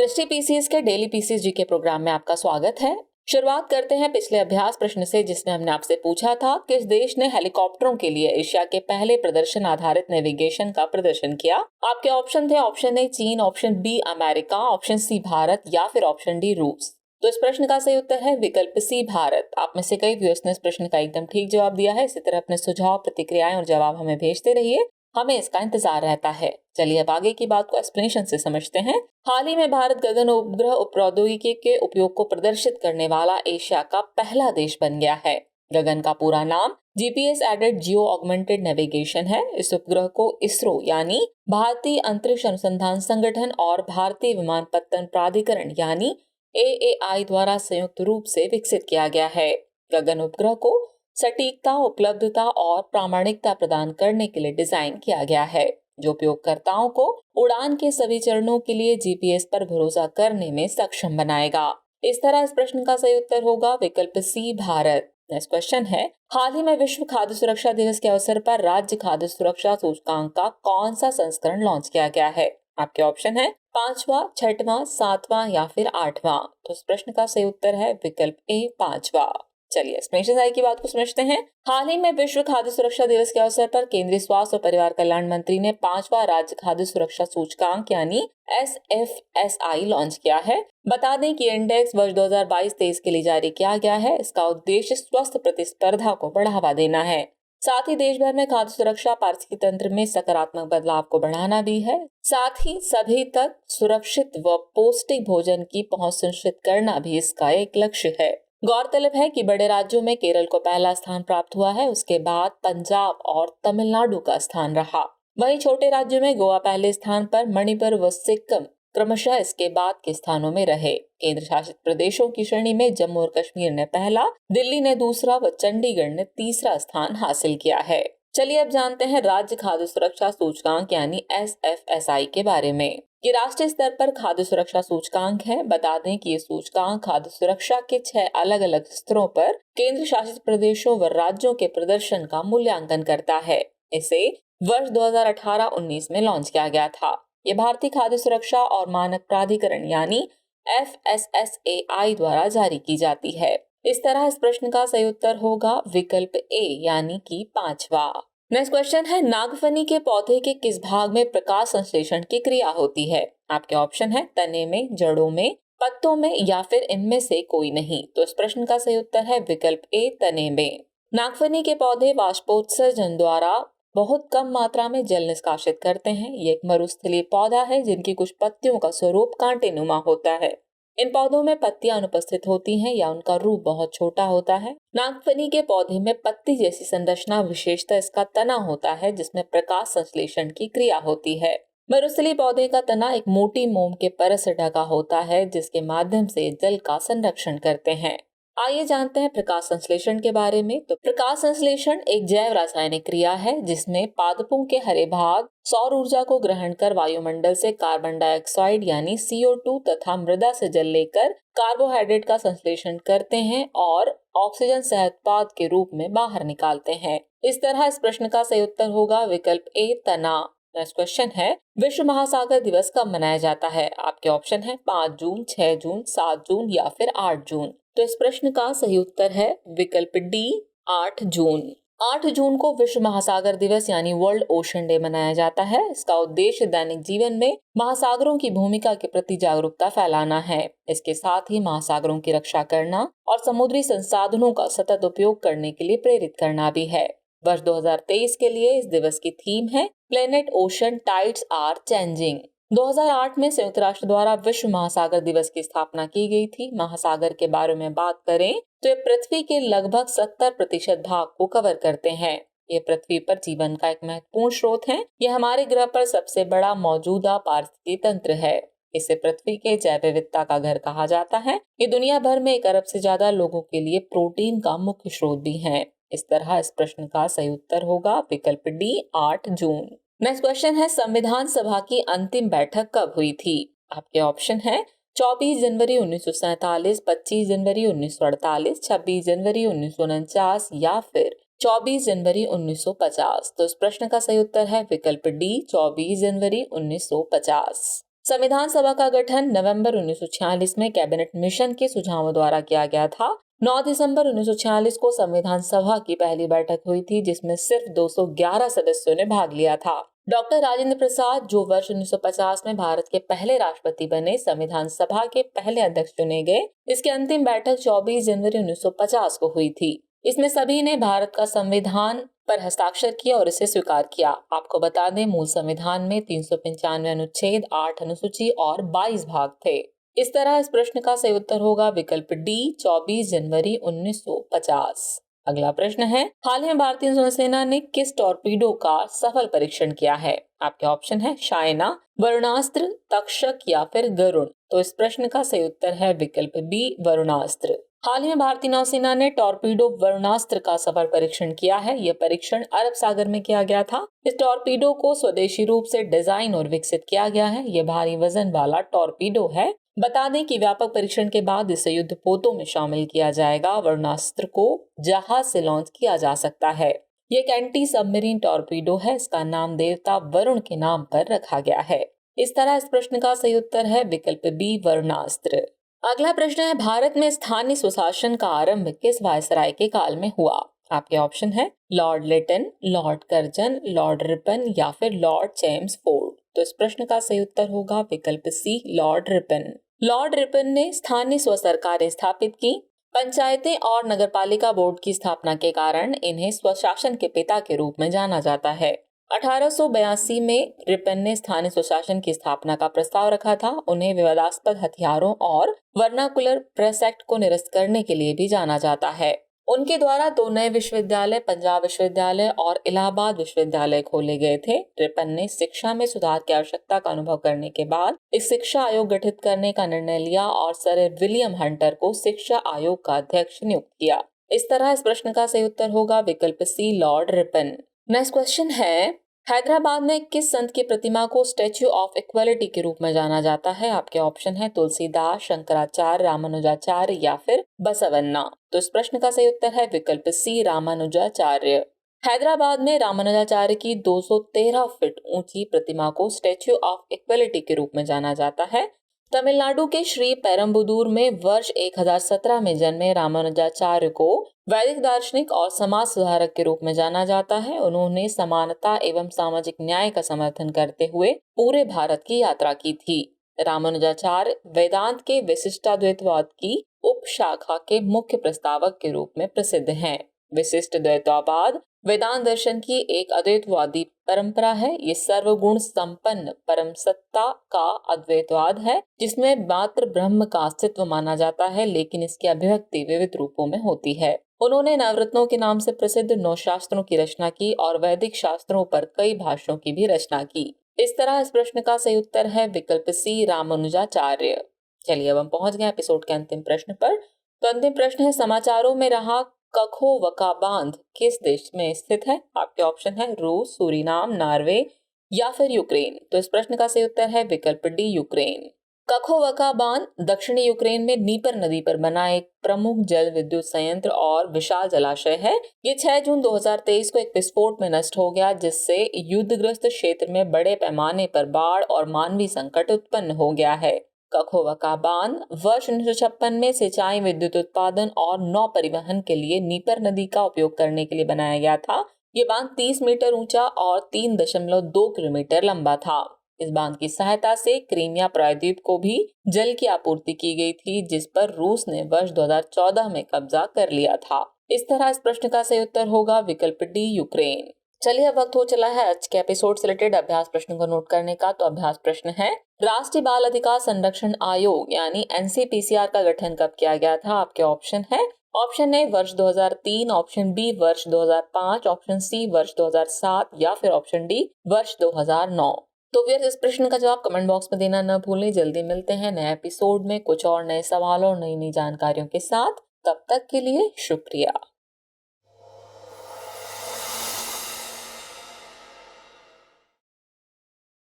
दृष्टि पीसीएस के daily PCS GK programme में आपका स्वागत है। शुरुआत करते हैं पिछले अभ्यास प्रश्न से, जिसमें हमने आपसे पूछा था किस देश ने हेलीकॉप्टरों के लिए एशिया के पहले प्रदर्शन आधारित नेविगेशन का प्रदर्शन किया। आपके ऑप्शन थे ऑप्शन ए चीन, option B America, option C Bharat या फिर ऑप्शन डी रूस। तो इस प्रश्न का सही उत्तर है विकल्प सी भारत। आप में से कई व्यूअर्स ने इस प्रश्न का एकदम ठीक जवाब दिया है। इसी तरह अपने सुझाव, प्रतिक्रियाएं और जवाब हमें भेजते रहिए, हमें इसका इंतजार रहता है। चलिए अब आगे की बात को एक्सप्लेनेशन से समझते हैं। हाल ही में भारत गगन उपग्रह प्रौद्योगिकी के उपयोग को प्रदर्शित करने वाला एशिया का पहला देश बन गया है। गगन का पूरा नाम GPS aided geo augmented navigation है। इस उपग्रह को इसरो यानी भारतीय अंतरिक्ष अनुसंधान संगठन और भारतीय विमानपत्तन प्राधिकरण यानी AAI द्वारा संयुक्त रूप से विकसित किया गया है। गगन उपग्रह को सटीकता, उपलब्धता और प्रामाणिकता प्रदान करने के लिए डिजाइन किया गया है, जो उपयोगकर्ताओं को उड़ान के सभी चरणों के लिए जीपीएस पर भरोसा करने में सक्षम बनाएगा। इस तरह इस प्रश्न का सही उत्तर होगा विकल्प सी भारत। नेक्स्ट क्वेश्चन है, हाल ही में विश्व खाद्य सुरक्षा दिवस के अवसर पर राज्य खाद्य सुरक्षा सूचकांक का कौन सा संस्करण लॉन्च किया गया है। आपके ऑप्शन है 5वां, 6वां, 7वां या फिर 8वां। तो इस प्रश्न का सही उत्तर है विकल्प ए 5वां। चलिए एक्सप्लेनेशन की बात को समझते हैं। हाल ही में विश्व खाद्य सुरक्षा दिवस के अवसर पर केंद्रीय स्वास्थ्य और परिवार कल्याण मंत्री ने 5वां राज्य खाद्य सुरक्षा सूचकांक यानी SFSI लॉन्च किया है। बता दें कि इंडेक्स वर्ष 2022-23 के लिए जारी किया गया है। इसका उद्देश्य स्वस्थ प्रतिस्पर्धा को बढ़ावा देना है, साथ ही देश भर में खाद्य सुरक्षा पारिस्थितिकी तंत्र में सकारात्मक बदलाव को बढ़ाना भी है। साथ ही सभी तक सुरक्षित व पौष्टिक भोजन की पहुंच सुनिश्चित करना भी इसका एक लक्ष्य है। गौरतलब है कि बड़े राज्यों में केरल को पहला स्थान प्राप्त हुआ है, उसके बाद पंजाब और तमिलनाडु का स्थान रहा। वहीं छोटे राज्यों में गोवा पहले स्थान पर, मणिपुर व सिक्किम क्रमशः इसके बाद के स्थानों में रहे। केंद्र शासित प्रदेशों की श्रेणी में जम्मू और कश्मीर ने पहला, दिल्ली ने दूसरा व चंडीगढ़ ने तीसरा स्थान हासिल किया है। चलिए अब जानते हैं राज्य खाद्य सुरक्षा सूचकांक यानी SFSI के बारे में। ये राष्ट्रीय स्तर पर खाद्य सुरक्षा सूचकांक है। बता दें कि ये सूचकांक खाद्य सुरक्षा के 6 अलग अलग स्तरों पर केंद्र शासित प्रदेशों व राज्यों के प्रदर्शन का मूल्यांकन करता है। इसे वर्ष 2018-19 में लॉन्च किया गया था। ये भारतीय खाद्य सुरक्षा और मानक प्राधिकरण यानी FSSAI द्वारा जारी की जाती है। इस तरह इस प्रश्न का सही उत्तर होगा विकल्प ए यानी कि 5वां। नेक्स्ट क्वेश्चन है, नागफनी के पौधे के किस भाग में प्रकाश संश्लेषण की क्रिया होती है। आपके ऑप्शन है तने में, जड़ों में, पत्तों में या फिर इनमें से कोई नहीं। तो इस प्रश्न का सही उत्तर है विकल्प ए तने में। नागफनी के पौधे वाष्पोत्सर्जन द्वारा बहुत कम मात्रा में जल निष्कासित करते हैं। ये एक मरुस्थलीय पौधा है जिनकी कुछ पत्तियों का स्वरूप कांटेनुमा होता है। इन पौधों में पत्तियां अनुपस्थित होती हैं या उनका रूप बहुत छोटा होता है। नागफनी के पौधे में पत्ती जैसी संरचना विशेषतः इसका तना होता है, जिसमें प्रकाश संश्लेषण की क्रिया होती है। मरुस्थलीय पौधे का तना एक मोटी मोम के परत से ढका होता है, जिसके माध्यम से जल का संरक्षण करते हैं। आइए जानते हैं प्रकाश संश्लेषण के बारे में। तो प्रकाश संश्लेषण एक जैव रासायनिक क्रिया है जिसमें पादपों के हरे भाग सौर ऊर्जा को ग्रहण कर वायुमंडल से कार्बन डाइऑक्साइड यानी CO2 तथा मृदा से जल लेकर कार्बोहाइड्रेट का संश्लेषण करते हैं और ऑक्सीजन सह-उत्पाद के रूप में बाहर निकालते हैं। इस तरह इस प्रश्न का सही उत्तर होगा विकल्प ए तना। नेक्स्ट क्वेश्चन है, विश्व महासागर दिवस कब मनाया जाता है। आपके ऑप्शन है 5 जून, 6 जून, 7 जून या फिर 8 जून। तो इस प्रश्न का सही उत्तर है विकल्प डी 8 जून। 8 जून को विश्व महासागर दिवस यानी वर्ल्ड ओशन डे मनाया जाता है। इसका उद्देश्य दैनिक जीवन में महासागरों की भूमिका के प्रति जागरूकता फैलाना है। इसके साथ ही महासागरों की रक्षा करना और समुद्री संसाधनों का सतत उपयोग करने के लिए प्रेरित करना भी है। वर्ष 2023 के लिए इस दिवस की थीम है planet ocean tides are changing. 2008 में संयुक्त राष्ट्र द्वारा विश्व महासागर दिवस की स्थापना की गई थी। महासागर के बारे में बात करें तो ये पृथ्वी के लगभग 70% भाग को कवर करते हैं। ये पृथ्वी पर जीवन का एक महत्वपूर्ण स्रोत है। ये हमारे ग्रह पर सबसे बड़ा मौजूदा पारिस्थितिकी तंत्र है। इसे पृथ्वी के जैव विविधता का घर कहा जाता है। ये दुनिया भर में 1 अरब से ज्यादा लोगों के लिए प्रोटीन का मुख्य स्रोत भी है। इस तरह इस प्रश्न का सही उत्तर होगा विकल्प डी 8 जून। नेक्स्ट क्वेश्चन है, संविधान सभा की अंतिम बैठक कब हुई थी। आपके ऑप्शन है 24 जनवरी 1947, 25 जनवरी 1948, 26 जनवरी 1949 या फिर 24 जनवरी 1950। तो इस प्रश्न का सही उत्तर है विकल्प डी 24 जनवरी 1950। संविधान सभा का गठन नवंबर 1946 में कैबिनेट मिशन के सुझावों द्वारा किया गया था। 9 दिसंबर 1946 को संविधान सभा की पहली बैठक हुई थी, जिसमें सिर्फ 211 सदस्यों ने भाग लिया था। डॉक्टर राजेंद्र प्रसाद, जो वर्ष 1950 में भारत के पहले राष्ट्रपति बने, संविधान सभा के पहले अध्यक्ष चुने गए। इसकी अंतिम बैठक 24 जनवरी 1950 को हुई थी। इसमें सभी ने भारत का संविधान पर हस्ताक्षर किया और इसे स्वीकार किया। आपको बता दें, मूल संविधान में 395 अनुच्छेद, 8 अनुसूची और 22 भाग थे। इस तरह इस प्रश्न का सही उत्तर होगा विकल्प डी, 24 जनवरी 1950। अगला प्रश्न है, हाल ही में भारतीय नौसेना ने किस टॉर्पीडो का सफल परीक्षण किया है? आपके ऑप्शन है शायना, वरुणास्त्र, तक्षक या फिर गरुण। तो इस प्रश्न का सही उत्तर है विकल्प बी, वरुणास्त्र। हाल ही में भारतीय नौसेना ने टॉर्पीडो वरुणास्त्र का सफल परीक्षण किया है। यह परीक्षण अरब सागर में किया गया था। इस टॉर्पीडो को स्वदेशी रूप से डिजाइन और विकसित किया गया है। यह भारी वजन वाला टॉर्पीडो है। बता दें कि व्यापक परीक्षण के बाद इसे युद्धपोतों में शामिल किया जाएगा। वरुणास्त्र को जहाज से लॉन्च किया जा सकता है। ये एक एंटी सबमरीन टॉर्पीडो है। इसका नाम देवता वरुण के नाम पर रखा गया है। इस तरह इस प्रश्न का सही उत्तर है विकल्प बी, वरुणास्त्र। अगला प्रश्न है, भारत में स्थानीय स्वशासन का आरंभ किस वायसराय के काल में हुआ? आपके ऑप्शन है lord Lytton, lord Curzon, lord Ripon या फिर लॉर्ड चेम्सफोर्ड। तो इस प्रश्न का सही उत्तर होगा विकल्प सी, लॉर्ड रिपन। लॉर्ड रिपन ने स्थानीय स्व सरकारें स्थापित की। पंचायतें और नगरपालिका बोर्ड की स्थापना के कारण इन्हें स्वशासन के पिता के रूप में जाना जाता है। 1882 में रिपन ने स्थानीय स्वशासन की स्थापना का प्रस्ताव रखा था। उन्हें विवादास्पद हथियारों और वर्नाकुलर प्रेस एक्ट को निरस्त करने के लिए भी जाना जाता है। उनके द्वारा 2 नए विश्वविद्यालय, पंजाब विश्वविद्यालय और इलाहाबाद विश्वविद्यालय खोले गए थे। रिपन ने शिक्षा में सुधार की आवश्यकता का अनुभव करने के बाद एक शिक्षा आयोग गठित करने का निर्णय लिया और सर विलियम हंटर को शिक्षा आयोग का अध्यक्ष नियुक्त किया। इस तरह इस प्रश्न का सही उत्तर होगा विकल्प सी, लॉर्ड रिपन। नेक्स्ट क्वेश्चन है, हैदराबाद में किस संत की प्रतिमा को स्टैच्यू ऑफ इक्वालिटी के रूप में जाना जाता है? आपके ऑप्शन है तुलसीदास, शंकराचार्य, रामानुजाचार्य या फिर बसवन्ना। तो इस प्रश्न का सही उत्तर है विकल्प सी, रामानुजाचार्य। हैदराबाद में रामानुजाचार्य की 213 फीट ऊंची प्रतिमा को स्टैच्यू ऑफ इक्वालिटी के रूप में जाना जाता है। तमिलनाडु के श्री पेरम्बुदूर में वर्ष 1017 में जन्मे रामानुजाचार्य को वैदिक दार्शनिक और समाज सुधारक के रूप में जाना जाता है। उन्होंने समानता एवं सामाजिक न्याय का समर्थन करते हुए पूरे भारत की यात्रा की थी। रामानुजाचार्य वेदांत के विशिष्टाद्वैतवाद की उपशाखा के मुख्य प्रस्तावक के रूप में प्रसिद्ध हैं। विशिष्ट द्वैतवाद वेदांत दर्शन की एक अद्वैतवादी परंपरा है। ये सर्वगुण संपन्न परम सत्ता का अद्वैतवाद है, जिसमें मात्र ब्रह्म का अस्तित्व माना जाता है, लेकिन इसकी अभिव्यक्ति विविध रूपों में होती है। उन्होंने नवरत्नों के नाम से प्रसिद्ध 9 शास्त्रों की रचना की और वैदिक शास्त्रों पर कई भाष्यों की भी रचना की। इस तरह इस प्रश्न का सही उत्तर है विकल्प सी, रामानुजाचार्य। चलिए अब हम पहुंच गए एपिसोड के अंतिम प्रश्न पर। तो अंतिम प्रश्न है, समाचारों में रहा कखोवका बांध किस देश में स्थित है? आपके ऑप्शन है रूस, सूरीनाम, नॉर्वे या फिर यूक्रेन। तो इस प्रश्न का सही उत्तर है विकल्प डी, यूक्रेन। कखोवका बांध दक्षिणी यूक्रेन में नीपर नदी पर बना एक प्रमुख जल विद्युत संयंत्र और विशाल जलाशय है। ये 6 जून 2023 को एक विस्फोट में नष्ट हो गया, जिससे युद्धग्रस्त क्षेत्र में बड़े पैमाने पर बाढ़ और मानवीय संकट उत्पन्न हो गया है। कखोवका बांध वर्ष 1956 में सिंचाई, विद्युत उत्पादन और नौ परिवहन के लिए नीपर नदी का उपयोग करने के लिए बनाया गया था। ये बांध 30 मीटर ऊंचा और 3.2 किलोमीटर लंबा था। इस बांध की सहायता से क्रीमिया प्रायद्वीप को भी जल की आपूर्ति की गई थी, जिस पर रूस ने वर्ष 2014 में कब्जा कर लिया था। इस तरह इस प्रश्न का सही उत्तर होगा विकल्प डी, यूक्रेन। चलिए अब वक्त हो चला है आज के एपिसोड से रिलेटेड अभ्यास प्रश्न को नोट करने का। तो अभ्यास प्रश्न है, राष्ट्रीय बाल अधिकार संरक्षण आयोग यानी एनसीपीसीआर का गठन कब किया गया था? आपके ऑप्शन है, ऑप्शन ए वर्ष 2003, ऑप्शन बी वर्ष 2005, ऑप्शन सी वर्ष 2007 या फिर ऑप्शन डी वर्ष 2009। तो फिर इस प्रश्न का जवाब कमेंट बॉक्स में देना न भूलें। जल्दी मिलते हैं नए एपिसोड में कुछ और नए सवालों और नई नई जानकारियों के साथ। तब तक के लिए शुक्रिया।